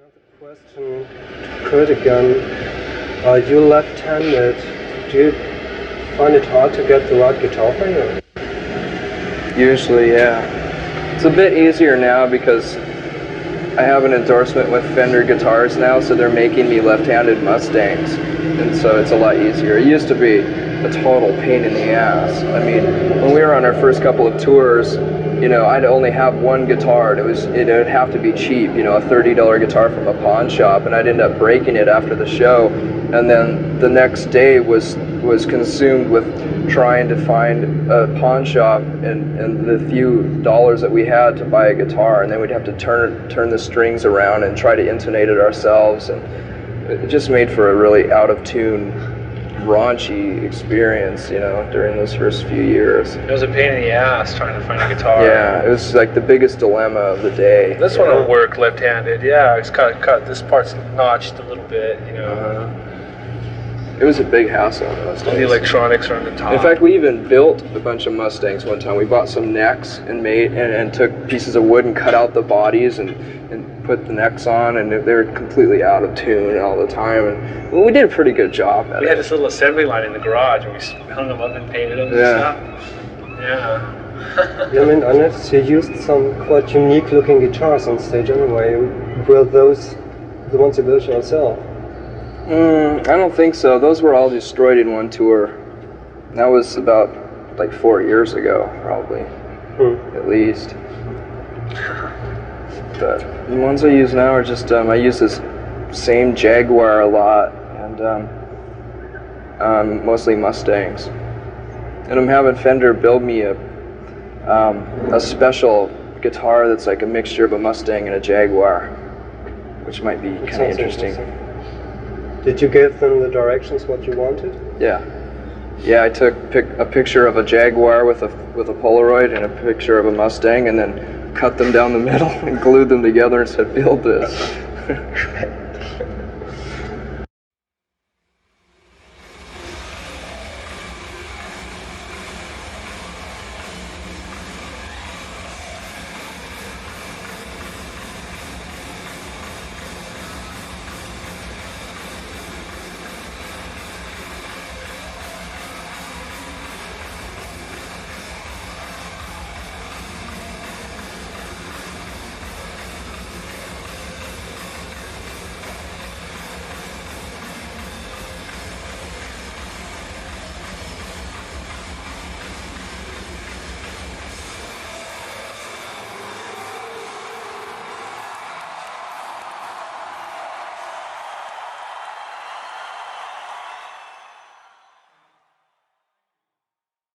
Another question to Kurt again. You're left-handed. Do you find it hard to get the right guitar for you? Usually, yeah. It's a bit easier now because I have an endorsement with Fender guitars now, so they're making me left-handed Mustangs, and so it's a lot easier. It used to be a total pain in the ass. I mean, when we were on our first couple of tours, you know, I'd only have one guitar, and it would have to be cheap, you know, a $30 guitar from a pawn shop, and I'd end up breaking it after the show, and then the next day was consumed with trying to find a pawn shop and the few dollars that we had to buy a guitar, and then we'd have to turn the strings around and try to intonate it ourselves, and it just made for a really out of tune, raunchy experience, you know, during those first few years. It was a pain in the ass trying to find a guitar. Yeah, it was like the biggest dilemma of the day. This one will work left-handed. Yeah, it's cut. This part's notched a little bit, you know. It was a big hassle on Mustangs. The electronics are on the top. In fact, we even built a bunch of Mustangs one time. We bought some necks and took pieces of wood and cut out the bodies and put the necks on, and they were completely out of tune all the time. And well, we did a pretty good job at it. We had this little assembly line in the garage, and we hung them up and painted them and stuff. Yeah. Yeah, I mean, I noticed you used some quite unique-looking guitars on stage anyway. Were those the ones you built yourself? I don't think so. Those were all destroyed in one tour. That was about like 4 years ago, probably, at least. But the ones I use now are just, I use this same Jaguar a lot, and mostly Mustangs. And I'm having Fender build me a special guitar that's like a mixture of a Mustang and a Jaguar, which might be kind of interesting. Did you give them the directions what you wanted? Yeah. Yeah, I took a picture of a Jaguar with a Polaroid and a picture of a Mustang, and then cut them down the middle and glued them together and said, build this.